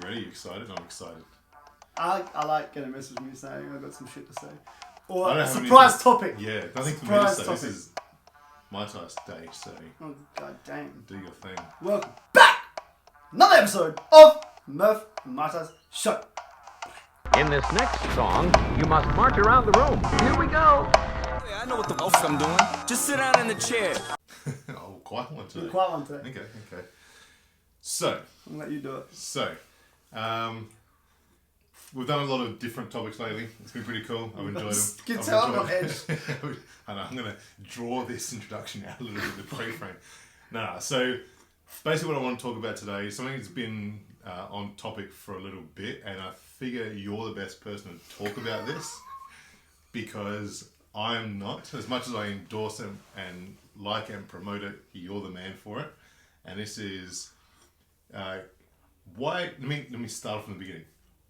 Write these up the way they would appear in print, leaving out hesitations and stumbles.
ready? You excited? I'm excited. I like getting a message from you saying I've got some shit to say. Or I a don't have surprise topic. Yeah, nothing for me to Surprise say. topic. This is Mitise Day, so Oh, god damn. do your thing. Welcome back! Another episode of Murph and Mitise Show. In this next song, you must march around the room. Here we go. I know what the fuck I'm doing. Just sit down in the chair. Oh, quite one today. Quite one today. Okay. So, I'm gonna let you do it. We've done a lot of different topics lately. It's been pretty cool. I've enjoyed them. You can tell I'm on edge. I know, I'm going to draw this introduction out a little bit, the pre-frame. So basically what I want to talk about today is something that's been on topic for a little bit, and I figure you're the best person to talk about this because I'm not. As much as I endorse it and like and promote it, you're the man for it. And this is why. Let me start from the beginning.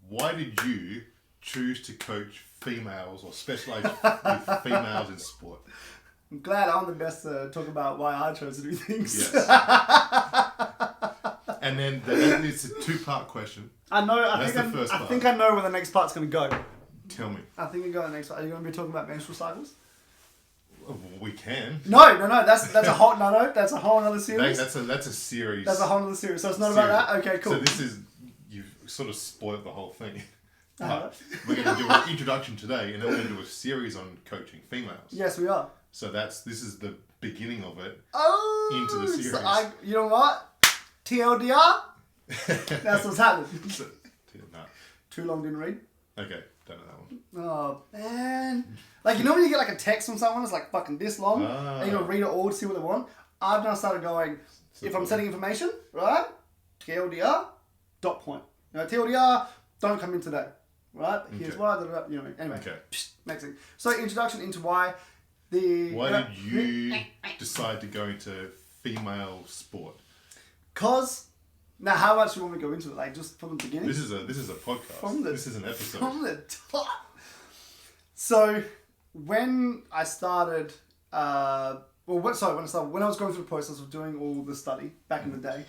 Why did you choose to coach females or specialize with females in sport? I'm glad I'm the best to talk about why I chose to do things. Yes. And then it's a two-part question. I know. I think I know where the next part's going to go. Tell me. I think you go to the next part. Are you going to be talking about menstrual cycles? We can. No. That's a whole That's a whole other series. That's a series. That's a whole other series. So it's not about that. Okay, cool. So this is you've sort of spoiled the whole thing. Uh-huh. We're going to do an introduction today, and then we're going to do a series on coaching females. Yes, we are. So this is the beginning of it. Oh, into the series. So you know what? TLDR. That's what's happening. No. Too long didn't read. Okay, don't know that one. Oh man! Like you know when you get like a text from someone, it's like fucking this long, and you gotta read it all to see what they want. I've now started going. If I'm sending information, right? TLDR. Dot point. You know, TLDR. Don't come in today. Right? Here's why. You know. Anyway. Okay. Next thing. So introduction into why. Why did you decide to go into female sport? Cause now, how much do you want me to go into it? Like just from the beginning. This is a podcast. This is an episode. From the top. So when I started, when I was going through the process of doing all the study back in the day,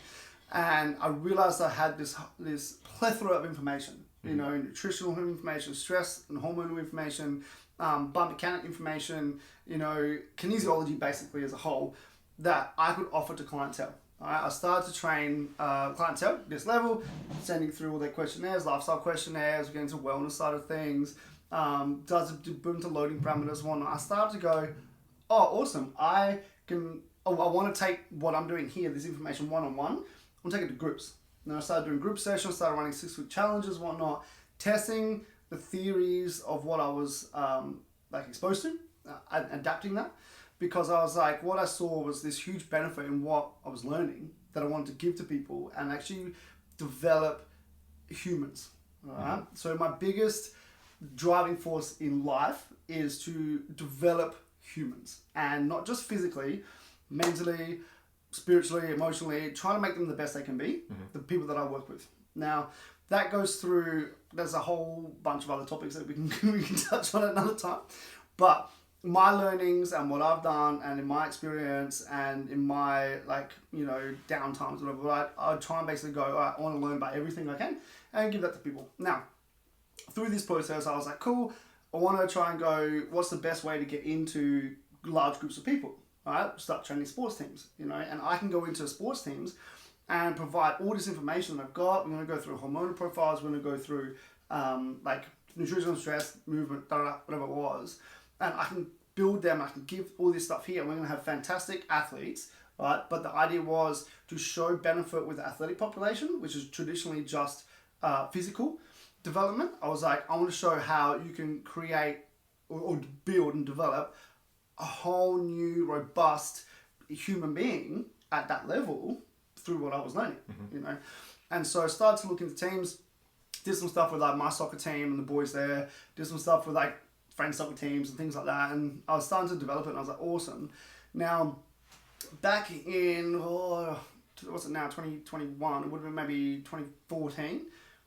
and I realized I had this plethora of information. You know, nutritional information, stress and hormonal information, biomechanic information, you know, kinesiology basically as a whole, that I could offer to clientele. Alright, I started to train clientele at this level, sending through all their questionnaires, lifestyle questionnaires, we're getting to wellness side of things, does it boom to loading parameters and whatnot. I started to go, oh, awesome, I want to take what I'm doing here, this information one-on-one, I'll take it to groups. And I started doing group sessions, started running 6-week challenges, whatnot, testing the theories of what I was exposed to, adapting that. Because I was like, what I saw was this huge benefit in what I was learning that I wanted to give to people and actually develop humans. All right? So my biggest driving force in life is to develop humans, and not just physically, mentally, spiritually, emotionally, trying to make them the best they can be, the people that I work with. Now, that goes through, there's a whole bunch of other topics that we can touch on at another time, but my learnings and what I've done and in my experience and in my down times, whatever, I try and basically go, all right, I want to learn about everything I can and give that to people. Now, through this process, I was like, cool, I want to try and go, what's the best way to get into large groups of people? All right, start training sports teams, you know, and I can go into sports teams and provide all this information that I've got. We're going to go through hormonal profiles, we're going to go through nutritional stress, movement, whatever it was. And I can build them, I can give all this stuff here. We're going to have fantastic athletes, right? But the idea was to show benefit with the athletic population, which is traditionally just physical development. I was like, I want to show how you can create or build and develop a whole new, robust human being at that level through what I was learning, you know? And so I started to look into teams, did some stuff with like my soccer team and the boys there, did some stuff with like friend soccer teams and things like that, and I was starting to develop it and I was like, awesome. Now, back in, what's it now, 2021, it would have been maybe 2014,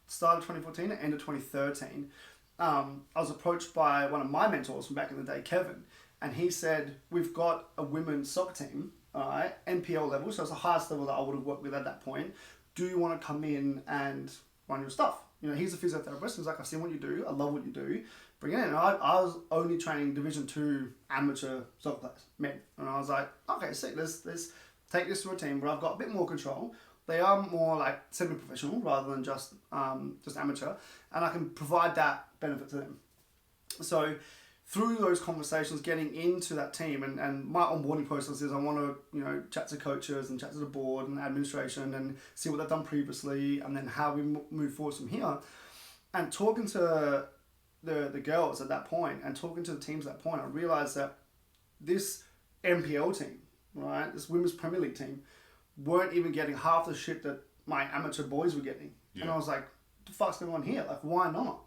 start of 2014, end of 2013, I was approached by one of my mentors from back in the day, Kevin, and he said, we've got a women's soccer team, NPL level, so it's the highest level that I would have worked with at that point. Do you want to come in and run your stuff. You know, he's a physiotherapist. He's like, I've seen what you do. I love what you do. Bring it in. And I was only training Division 2 amateur soccer players, men. And I was like, okay, sick. Let's take this to a team where I've got a bit more control. They are more like semi-professional rather than just amateur. And I can provide that benefit to them. So through those conversations, getting into that team, and my onboarding process is I want to, you know, chat to coaches and chat to the board and administration and see what they've done previously, and then how we move forward from here. And talking to the girls at that point and talking to the teams at that point, I realised that this MPL team, right, this Women's Premier League team, weren't even getting half the shit that my amateur boys were getting. Yeah. And I was like, what the fuck's going on here? Like, why not?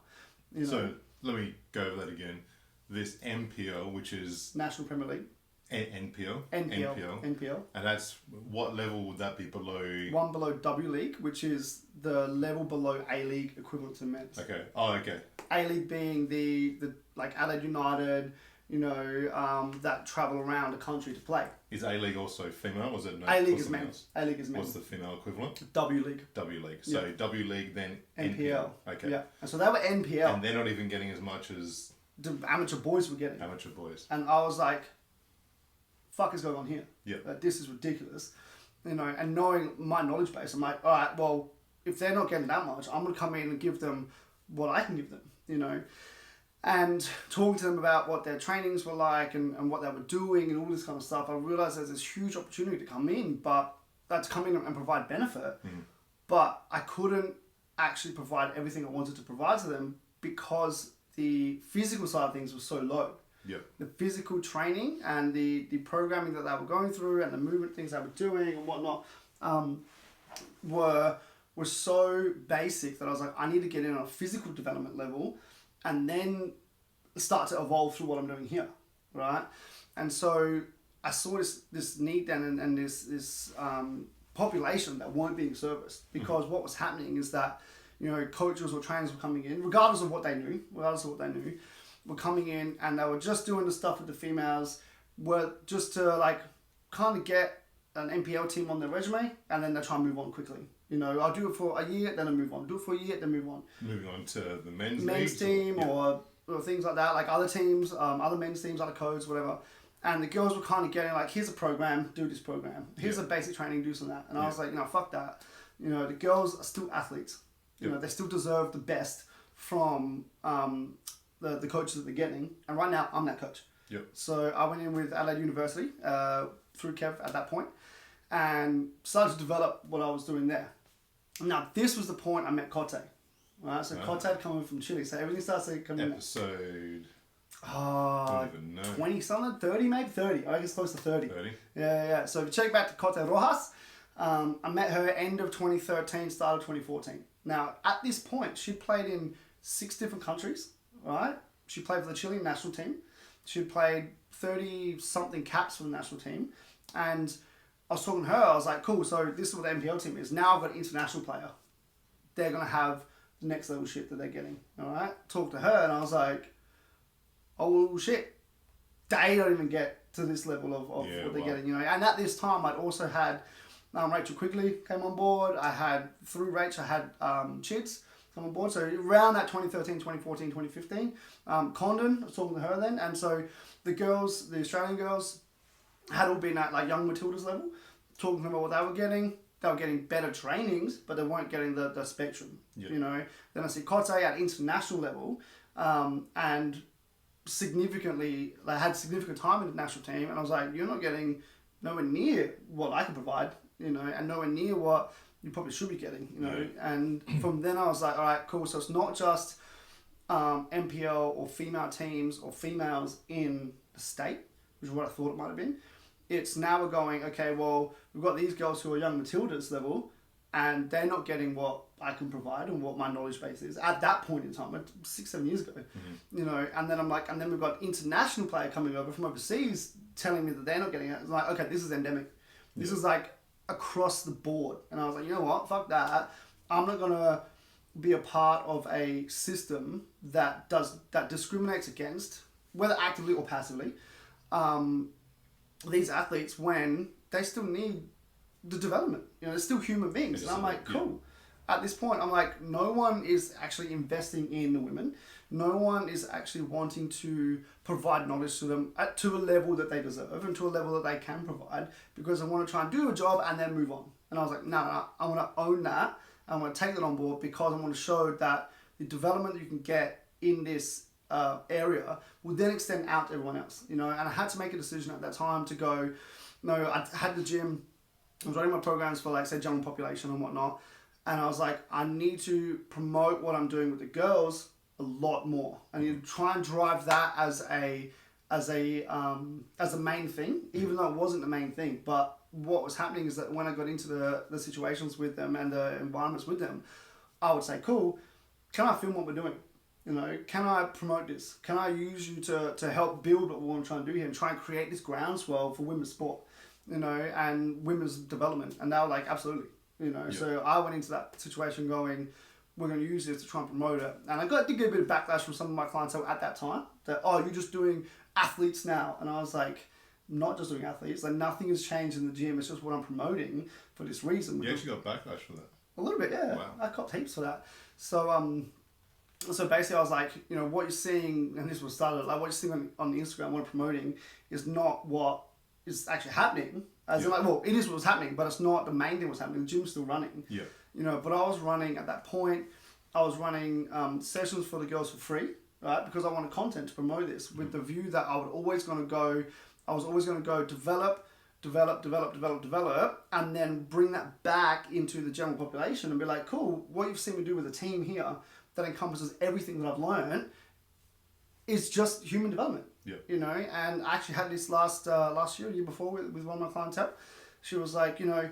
You know? So let me go over that again. This MPL, which is National Premier League. NPL. NPL. And that's, what level would that be below? One below W League, which is the level below A League equivalent to men's. Okay. Oh, okay. A League being the like Adelaide United, you know, that travel around the country to play. Is A League also female? Or is it no? A League is men's. A League is men's. What's the female equivalent? W League. W League. So yeah. W League, then NPL. Okay. Yeah. And so they were NPL. And they're not even getting as much as the amateur boys were getting. Amateur boys. And I was like, fuck is going on here? Yeah. This is ridiculous. You know, and knowing my knowledge base, I'm like, all right, well, if they're not getting that much, I'm going to come in and give them what I can give them, you know. And talking to them about what their trainings were like and what they were doing and all this kind of stuff, I realised there's this huge opportunity to come in, but to come in and provide benefit. But I couldn't actually provide everything I wanted to provide to them because the physical side of things was so low. Yep. The physical training and the programming that they were going through and the movement things they were doing and whatnot were so basic that I was like, I need to get in on a physical development level and then start to evolve through what I'm doing here, right? And so I saw this need then and this population that weren't being serviced because what was happening is that, you know, coaches or trainers were coming in, regardless of what they knew, were coming in and they were just doing the stuff with the females, were just to like kind of get an NPL team on their resume and then they try and move on quickly. You know, I'll do it for a year, then I move on. Do it for a year, then move on. Moving on to the men's team or things like that, like other teams, other men's teams, other codes, whatever. And the girls were kind of getting like, here's a program, do this program. Here's a basic training, do some of that. And I was like, no, fuck that. You know, the girls are still athletes. You know, they still deserve the best from the coaches that they're getting. And right now, I'm that coach. Yep. So I went in with Adelaide University through Kev at that point and started to develop what I was doing there. Now, this was the point I met Kote. Right? So Kote had come in from Chile. So everything starts to come in. Episode... don't even know. 20 something? 30 maybe? 30. I think it's close to 30. 30? Yeah. So if you check back to Kote Rojas, I met her end of 2013, start of 2014. Now, at this point, she played in 6 different countries, right? She played for the Chilean national team. She played 30-something caps for the national team. And I was talking to her, I was like, cool, so this is what the NPL team is. Now I've got an international player. They're going to have the next level shit that they're getting, all right? Talked to her, and I was like, oh, shit. They don't even get to this level of what they're getting, you know? And at this time, I'd also had... Rachel Quigley came on board. Through Rach, I had Chids come on board. So around that 2013, 2014, 2015, Condon, I was talking to her then. And so the girls, the Australian girls, had all been at like young Matildas level, talking to them about what they were getting. They were getting better trainings, but they weren't getting the spectrum, you know. Then I see Kote at international level and significantly, they had significant time in the national team. And I was like, you're not getting nowhere near what I can provide. You know, and nowhere near what you probably should be getting, you know. Yeah. And from then I was like, all right, cool. So it's not just MPL or female teams or females in the state, which is what I thought it might have been. It's now we're going, okay, well, we've got these girls who are young Matildas level and they're not getting what I can provide and what my knowledge base is at that point in time, 6-7 years ago, you know. And then I'm like, and then we've got international player coming over from overseas telling me that they're not getting it. It's like, okay, this is endemic. This is like across the board. And I was like, you know what, fuck that. I'm not gonna be a part of a system that discriminates against, whether actively or passively, these athletes when they still need the development. You know, they're still human beings. And I'm like, cool. at this point, I'm like, no one is actually investing in the women. No one is actually wanting to provide knowledge to them to a level that they deserve and to a level that they can provide, because I want to try and do a job and then move on. And I was like, no, I want to own that. I want to take that on board, because I want to show that the development that you can get in this area will then extend out to everyone else, you know. And I had to make a decision at that time to go, no, I had the gym, I was running my programs for, like, say, general population and whatnot. And I was like, I need to promote what I'm doing with the girls a lot more. I need to try and drive that as a main thing, even though it wasn't the main thing. But what was happening is that when I got into the situations with them and the environments with them, I would say, cool, can I film what we're doing? You know, can I promote this? Can I use you to help build what we want to try and do here and try and create this groundswell for women's sport, you know, and women's development? And they were like, absolutely, you know. Yeah. So I went into that situation going, we're going to use this to try and promote it. And I did get a bit of backlash from some of my clients at that time that, oh, you're just doing athletes now. And I was like, I'm not just doing athletes. Like, nothing has changed in the gym. It's just what I'm promoting for this reason. You actually got backlash for that? A little bit, yeah. Wow. I copped heaps for that. So basically I was like, you know, what you're seeing, and this was started, like what you're seeing on the Instagram, what I'm promoting is not what is actually happening. As in, like, well, it is what was happening, but it's not the main thing was happening. The gym's still running. Yeah. You know, but I was running at that point, I was running sessions for the girls for free, right? Because I wanted content to promote this with the view that I was always going to go develop, and then bring that back into the general population and be like, cool, what you've seen me do with a team here that encompasses everything that I've learned is just human development. Yeah. You know, and I actually had this last year before with one of my clientele. She was like, you know,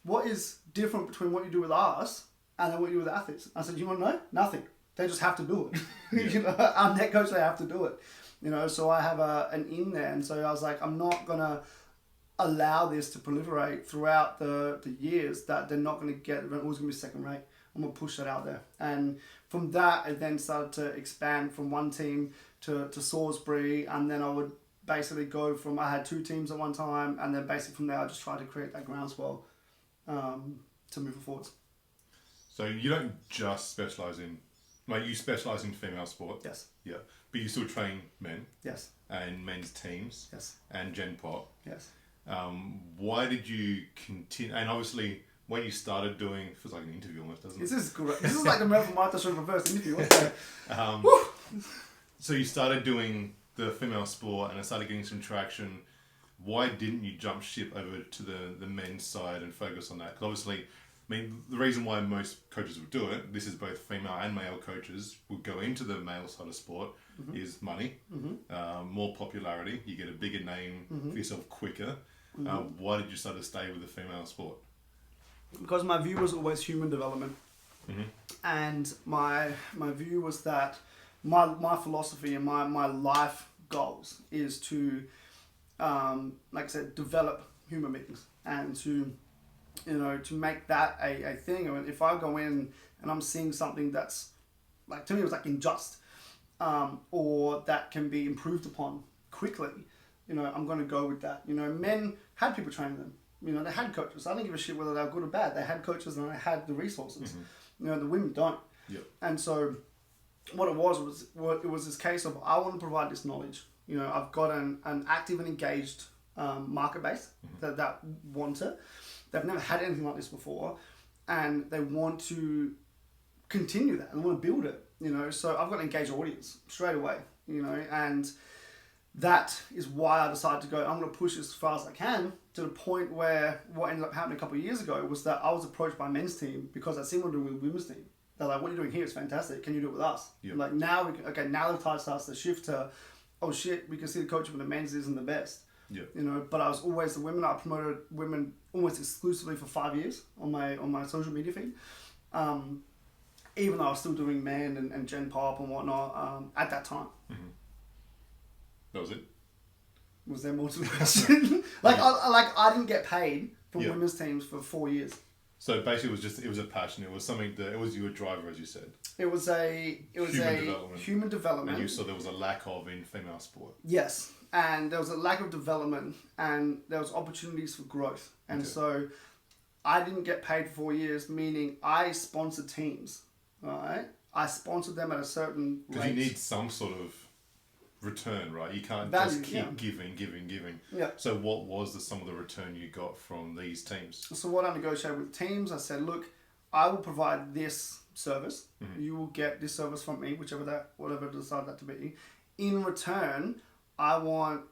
what is different between what you do with us and then what you do with athletes? I said, you want to know? Nothing. They just have to do it. Yeah. You know, I'm their coach, they have to do it. You know, so I have an in there. And so I was like, I'm not going to allow this to proliferate throughout the years that they're not going to get, they're always going to be second rate. I'm going to push that out there. And from that, I then started to expand from one team to Salisbury. And then I would basically go from, I had 2 teams at one time. And then basically from there, I just tried to create that groundswell to move it forwards. So you don't just specialise in, like, you specialise in female sport. Yes. Yeah. But you still train men. Yes. And men's teams. Yes. And Gen Pop. Yes. Why did you continue? And obviously, when you started doing, it feels like an interview almost, doesn't it? This is great. This is like the Murph and Mitise show reverse interview. So you started doing the female sport and it started getting some traction. Why didn't you jump ship over to the men's side and focus on that? Because obviously, I mean, the reason why most coaches would do it, this is both female and male coaches, would go into the male side of sport, is money, more popularity, you get a bigger name for yourself quicker. Why did you start to stay with the female sport? Because my view was always human development. And my view was that my philosophy and my life goals is to, like I said, develop human beings and to, you know, to make that a thing. And if I go in and I'm seeing something that's, like, to me it was like unjust, or that can be improved upon quickly, you know, I'm going to go with that. You know, men had people training them. You know, they had coaches. I didn't give a shit whether they were good or bad. They had coaches and they had the resources. You know, the women don't. Yep. And so what it was this case of, I want to provide this knowledge. You know, I've got an active and engaged market base that want it. They've never had anything like this before, and they want to continue that and want to build it, you know. So I've got an engaged audience straight away, you know, and that is why I decided to go, I'm going to push as far as I can, to the point where what ended up happening a couple of years ago was that I was approached by a men's team because I seen what I'm doing with the women's team. They're like, what are you doing here? It's fantastic. Can you do it with us? Yep. Like, now the tide starts to shift to, oh shit, we can see the coaching for the men's isn't the best. Yeah. You know, but I was always the women. I promoted women almost exclusively for 5 years on my social media feed. Even though I was still doing men and Gen Pop and whatnot at that time. That was it? Was there more to the question? I didn't get paid from women's teams for 4 years. So basically it was a passion. It was something that, it was your driver, as you said. It was human development. And you saw there was a lack of in female sport. Yes. And there was a lack of development and there was opportunities for growth. And so I didn't get paid for 4 years, meaning I sponsored teams, right? I sponsored them at a certain rate. Because you need some sort of return, right? You can't Value, just keep giving. Yeah. So what was some of the return you got from these teams? So what I negotiated with teams, I said, look, I will provide this service. Mm-hmm. You will get this service from me, whatever decide that to be. In return, I want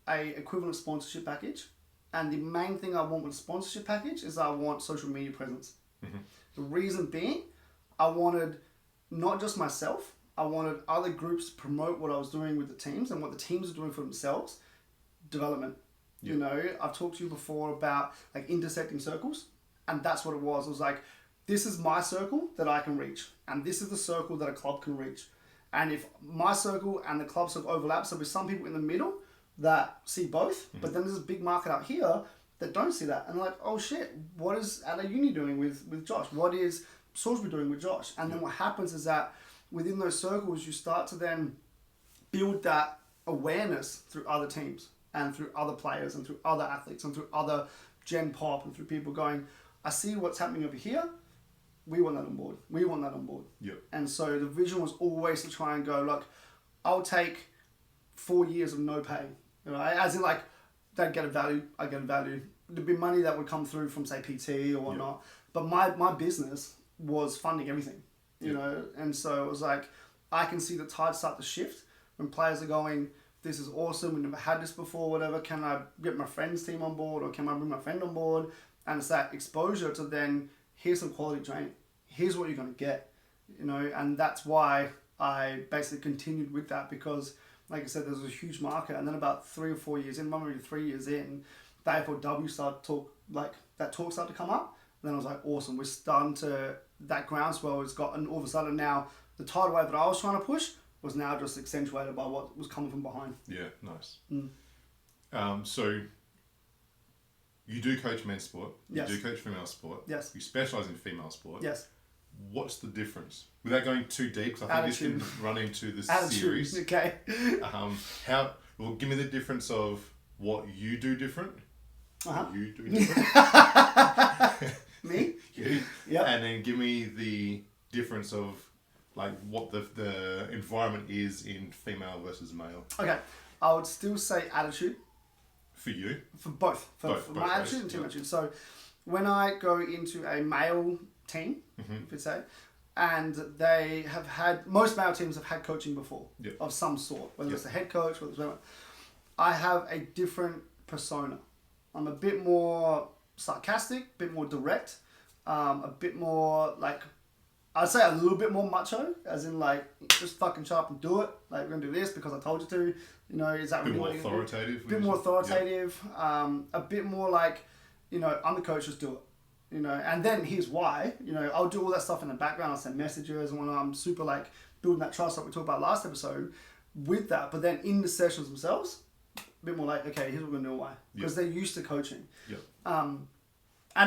a equivalent sponsorship package. And the main thing I want with a sponsorship package is I want social media presence. Mm-hmm. The reason being, I wanted not just myself, I wanted other groups to promote what I was doing with the teams and what the teams are doing for themselves. Development. Yep. You know, I've talked to you before about like intersecting circles, and that's what it was. It was like, this is my circle that I can reach, and this is the circle that a club can reach. And if my circle and the club circle overlap, so there's some people in the middle that see both, but then there's a big market out here that don't see that. And they're like, oh shit, what is Adelaide Uni doing with Josh? What is Salisbury doing with Josh? And then what happens is that within those circles, you start to then build that awareness through other teams and through other players and through other athletes and through other Gen Pop and through people going, I see what's happening over here. We want that on board. We want that on board. Yep. And so the vision was always to try and go, look, I'll take 4 years of no pay. You know, as in like, they get a value, I get a value. There'd be money that would come through from say PT or whatnot. But my business was funding everything, you know? And so it was like, I can see the tide start to shift when players are going, this is awesome, we never had this before, whatever, can I get my friend's team on board or can I bring my friend on board? And it's that exposure to then, here's some quality training, here's what you're going to get, you know? And that's why I basically continued with that because, like I said, there's a huge market. And then about 3 or 4 years in, maybe 3 years in, the AFLW started that talk started to come up. And then I was like, awesome, we're starting to, that groundswell has got, and all of a sudden now, the tidal wave that I was trying to push was now just accentuated by what was coming from behind. Yeah, nice. So you do coach men's sport. Yes. You do coach female sport. Yes. You specialise in female sport. Yes. What's the difference? Without going too deep, because I think this can run into this series. Okay. Give me the difference of what you do different. Uh-huh. You do different. Me? You. Yeah. And then give me the difference of like what the environment is in female versus male. Okay. I would still say attitude. For you? For both. For both my attitude and team attitude. So when I go into a male team, if you say, and they have had, most male teams have had coaching before of some sort, whether it's a head coach, whether it's whatever. I have a different persona. I'm a bit more sarcastic, a bit more direct, a bit more like, I'd say a little bit more macho, as in like, just fucking shut up and do it. Like, we're going to do this because I told you to. You know, is that really what you're going to do? Authoritative. A bit more authoritative. A bit more like, you know, I'm the coach, just do it. You know, and then here's why. You know, I'll do all that stuff in the background. I'll send messages and when I'm super like building that trust like we talked about last episode with that. But then in the sessions themselves, a bit more like, okay, here's what we're going to do why. Because they're used to coaching. Yep. And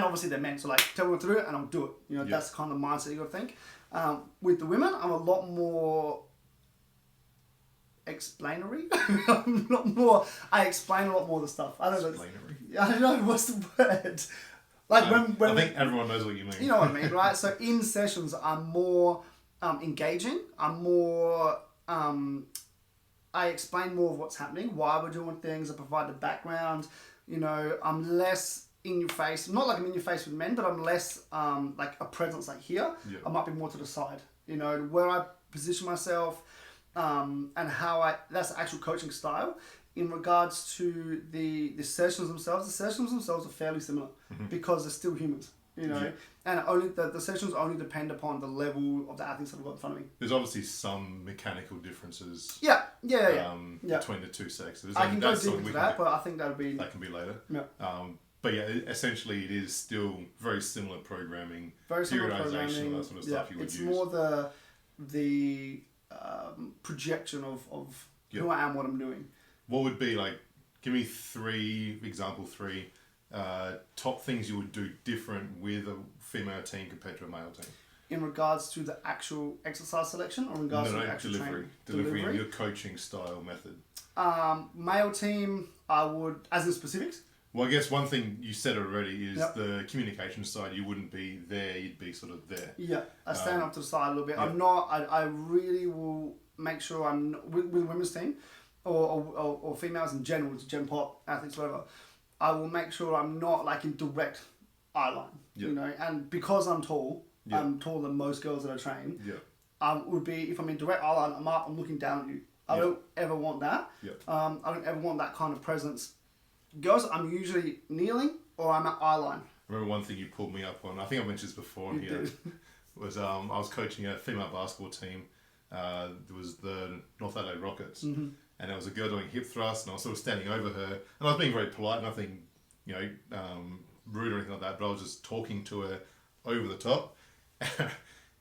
obviously they're men, so like, tell me what to do and I'll do it. You know, that's the kind of mindset you got to think. With the women, I'm a lot more explanatory. I explain a lot more of the stuff. I don't know. I don't know what's the word. Like when I think everyone knows what you mean. You know what I mean, right? So in sessions, I'm more engaging. I'm more. I explain more of what's happening, why we're doing things. I provide the background. You know, I'm less in your face. Not like I'm in your face with men, but I'm less like a presence like here. Yeah. I might be more to the side. You know, where I position myself. And how that's the actual coaching style. In regards to the sessions themselves are fairly similar because they're still humans, you know, and only the sessions only depend upon the level of the athletes that I've got in front of me. There's obviously some mechanical differences. Between the two sexes. I can go deep into that, but I think that can be later. Yeah. But yeah, essentially it is still very similar programming, very similar periodization, programming, all that sort of stuff you would it's use. It's more the projection of who I am, what I'm doing. What would be like, give me three top things you would do different with a female team compared to a male team? In regards to the actual exercise selection or in regards to the actual delivery and your coaching style method? Male team, I would, as in specifics? Well, I guess one thing you said already is Yep. the communication side. You wouldn't be there; you'd be sort of there. Yeah, I stand up to the side a little bit. yeah. I'm not. I really will make sure I'm not, with women's team, or females in general, to Gen Pop athletes, whatever. I will make sure I'm not like in direct eye line. Yeah. You know, and because I'm tall, Yeah. I'm taller than most girls that I train. Yeah. Would be if I'm in direct eye line, I'm up, I'm looking down at you. I Yeah. don't ever want that. Yeah. I don't ever want that kind of presence. Girls, I'm usually kneeling or I'm at eye line. I remember one thing you pulled me up on. I think I mentioned this before You here. did. Was I was coaching a female basketball team. There was the North Adelaide Rockets, Mm-hmm. and there was a girl doing hip thrusts, and I was sort of standing over her, and I was being very polite, nothing, rude or anything like that. But I was just talking to her over the top.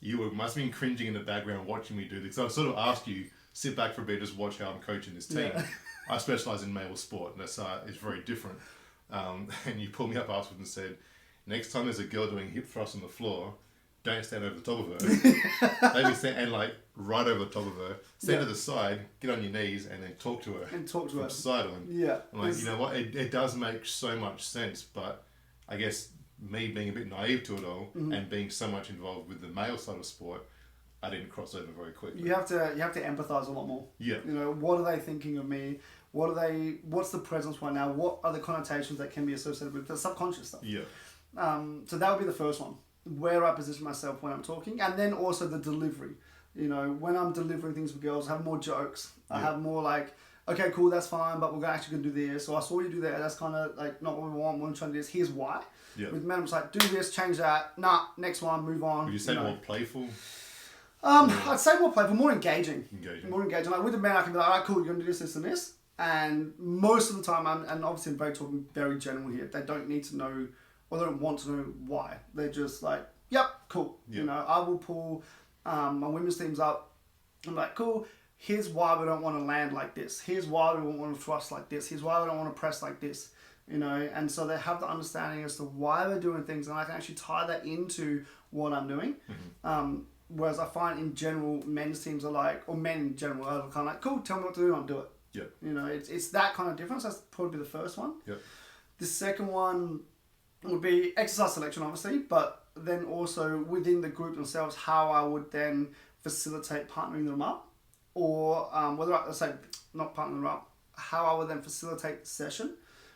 Must have been cringing in the background watching me do this. So I sort of asked you, sit back for a bit, just watch how I'm coaching this team. Yeah. I specialise in male sport, and that's it's very different. And you pulled me up afterwards and said, next time there's a girl doing hip thrusts on the floor, don't stand over the top of her. Maybe stand and like right over the top of her. Stand Yeah. to the side, get on your knees, and then talk to her. And talk to her. From side on. Yeah. I'm like, you know what? It does make so much sense, but I guess me being a bit naive to it all and being so much involved with the male side of sport, I didn't cross over very quickly. You have to empathize a lot more. Yeah. You know, what are they thinking of me? What's the presence right now? What are the connotations that can be associated with the subconscious stuff? Yeah. So that would be the first one, where I position myself when I'm talking, and then also the delivery. You know, when I'm delivering things for girls, I have more jokes. I have more like, okay, cool, that's fine, but we're actually going to do this. So I saw you do that. That's kind of like not what we want. We're trying to do this. Here's why. Yeah. With men, it's like, do this, change that. Nah, next one, move on. Would you say know. more playful? I'd say more playful, more engaging. Engaging. More engaging. Like with the men, I can be like, alright, cool, you're going to do this, this, and this. And most of the time, and obviously I'm talking very general here, they don't need to know, or they don't want to know why. They're just like, yep, cool. Yeah. You know, I will pull my women's teams up. I'm like, cool, here's why we don't want to land like this. Here's why we don't want to thrust like this. Here's why we don't want to press like this. You know, and so they have the understanding as to why they're doing things, and I can actually tie that into what I'm doing. Whereas I find in general, men's teams are like, or men in general are kind of like, cool, tell me what to do, I'll do it. Yeah. You know, it's that kind of difference. That's probably the first one. Yeah. The second one would be exercise selection, obviously, but then also within the group themselves, how I would then facilitate partnering them up, or whether I say not partnering them up, how I would then facilitate the session,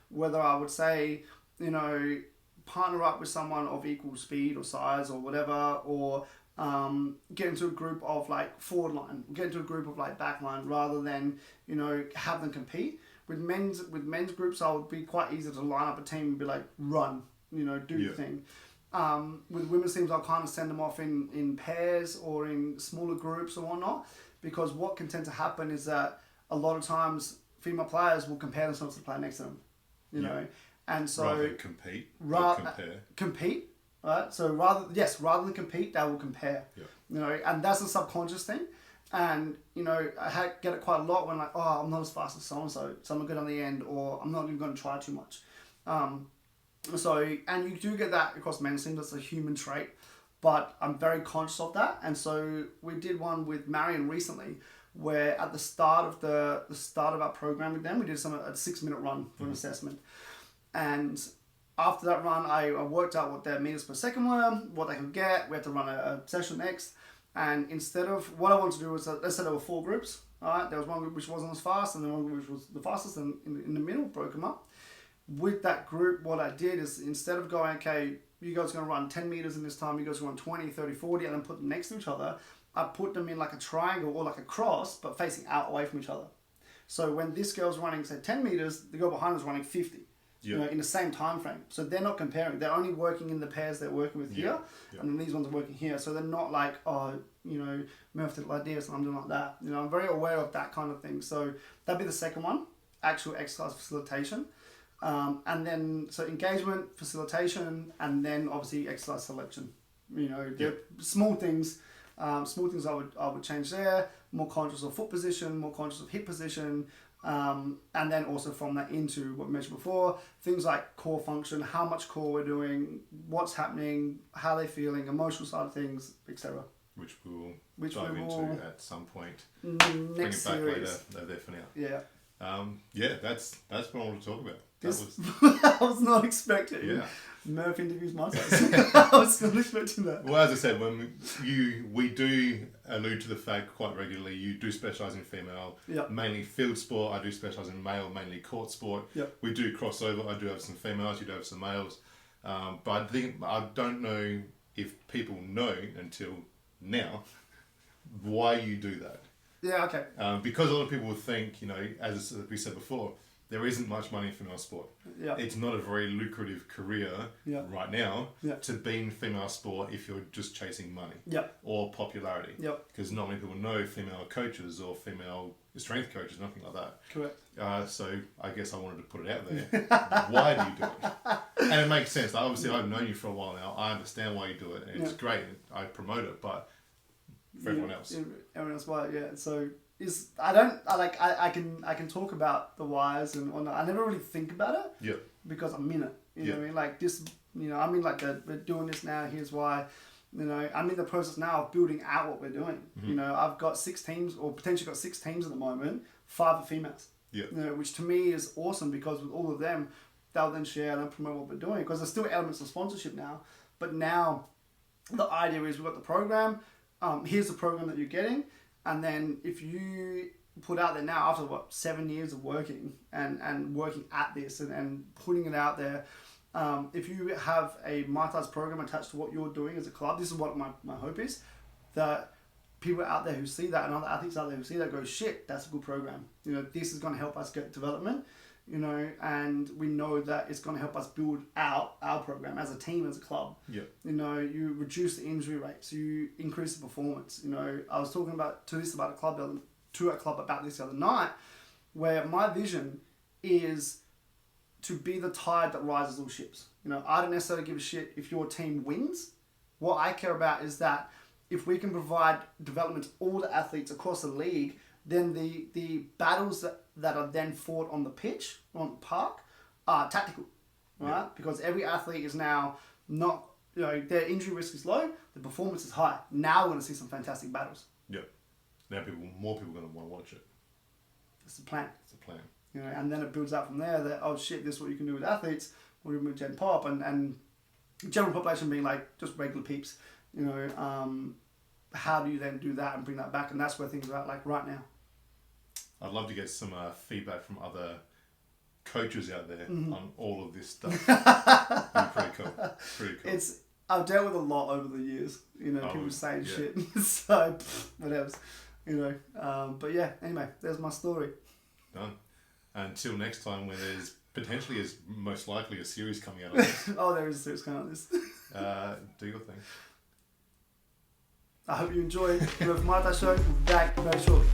whether I would say, you know, partner up with someone of equal speed or size or whatever, or get into a group of like forward line, get into a group of like back line, rather than, you know, have them compete. With men's groups, I would be quite easy to line up a team and be like, run, you know, do your thing. With women's teams, I'll kind of send them off in pairs or in smaller groups or whatnot, because what can tend to happen is that a lot of times female players will compare themselves to the player next to them, you know, and so rather than compete, or compare. Compete, right? So rather than compete, they will compare. Yeah. You know, and that's a subconscious thing. And, you know, I get it quite a lot when like, oh, I'm not as fast as so-and-so, so I'm not good on the end, or I'm not even going to try too much. And you do get that across men's teams, that's a human trait, but I'm very conscious of that. And so we did one with Marion recently, where at the start of our program with them, we did a 6-minute run for an assessment. And after that run, I worked out what their meters per second were, what they could get. We had to run a session next. And instead of, what I wanted to do was, let's say there were 4 groups. All right, there was one group which wasn't as fast, and then one group which was the fastest, and in the middle, broke them up. With that group, what I did is, instead of going, okay, you guys are going to run 10 meters in this time, you guys are going to run 20, 30, 40, and then put them next to each other, I put them in like a triangle or like a cross, but facing out away from each other. So when this girl's running, say, 10 meters, the girl behind is running 50. You know, in the same time frame. So they're not comparing. They're only working in the pairs they're working with here, and then these ones are working here. So they're not like, oh, you know, Murph did it like this and I'm doing like that. You know, I'm very aware of that kind of thing. So that'd be the second one, actual exercise facilitation. And then, so engagement, facilitation, and then obviously exercise selection. You know, the small things I would change there. More conscious of foot position, more conscious of hip position. And then also from that into what we mentioned before, things like core function, how much core we're doing, what's happening, how they're feeling, emotional side of things, etc. Which we will dive into at some point. Next Bring it back series. later, there for now. Yeah. Yeah, that's what I want to talk about. I was not expecting. Yeah. Murph interviews Mitise. I was not expecting that. Well, as I said, when we do allude to the fact quite regularly, you do specialise in female, Yep. mainly field sport. I do specialise in male, mainly court sport. Yep. We do crossover. I do have some females. You do have some males. But I don't know if people know until now why you do that. Yeah, okay. Because a lot of people would think, as we said before, there isn't much money in female sport. Yeah. It's not a very lucrative career Yeah. right now Yeah. to be in female sport if you're just chasing money Yeah. or popularity. Yep. Because not many people know female coaches or female strength coaches, nothing like that. Correct. So I guess I wanted to put it out there. Why do you do it? And it makes sense. Obviously, I've known you for a while now. I understand why you do it. And it's great. I promote it, but for everyone else. Everyone else, why? Yeah. So I can talk about the whys and whatnot. I never really think about it. Yeah. Because I'm in it. You know what I mean? Like this. I'm in like we're doing this now. Here's why. I'm in the process now of building out what we're doing. Mm-hmm. I've got 6 teams, or potentially got 6 teams at the moment. 5 are females. Yeah. Which to me is awesome, because with all of them, they'll then share and promote what we're doing. Because there's still elements of sponsorship now, but now the idea is we've got the program. Here's the program that you're getting, and then if you put out there now after 7 years of working and working at this and putting it out there. If you have a Mitise program attached to what you're doing as a club, this is what my hope is, that people out there who see that and other athletes out there who see that go, shit, that's a good program. This is going to help us get development, and we know that it's going to help us build out our program as a team, as a club. Yeah. You reduce the injury rates, you increase the performance. I was talking to a club about this the other night, where my vision is to be the tide that rises all ships. I don't necessarily give a shit if your team wins. What I care about is that if we can provide development to all the athletes across the league, then the battles that are then fought on the pitch, on the park, are tactical, right? Yeah. Because every athlete is now not, their injury risk is low, the performance is high. Now we're going to see some fantastic battles. Yeah. Now more people are going to want to watch it. That's the plan. It's the plan. And then it builds out from there that, oh shit, this is what you can do with athletes, what do you do with Gen Pop, and general population being like just regular peeps, how do you then do that and bring that back? And that's where things are at, like right now. I'd love to get some feedback from other coaches out there on all of this stuff. It'd be pretty cool. Pretty cool. I've dealt with a lot over the years, people saying shit, so whatever, but yeah, anyway, there's my story. Done. Until next time, when there's potentially most likely a series coming out of this. Oh, there is a series coming out of this. Do your thing. I hope you enjoyed the Mitise show. We'll be back very shortly.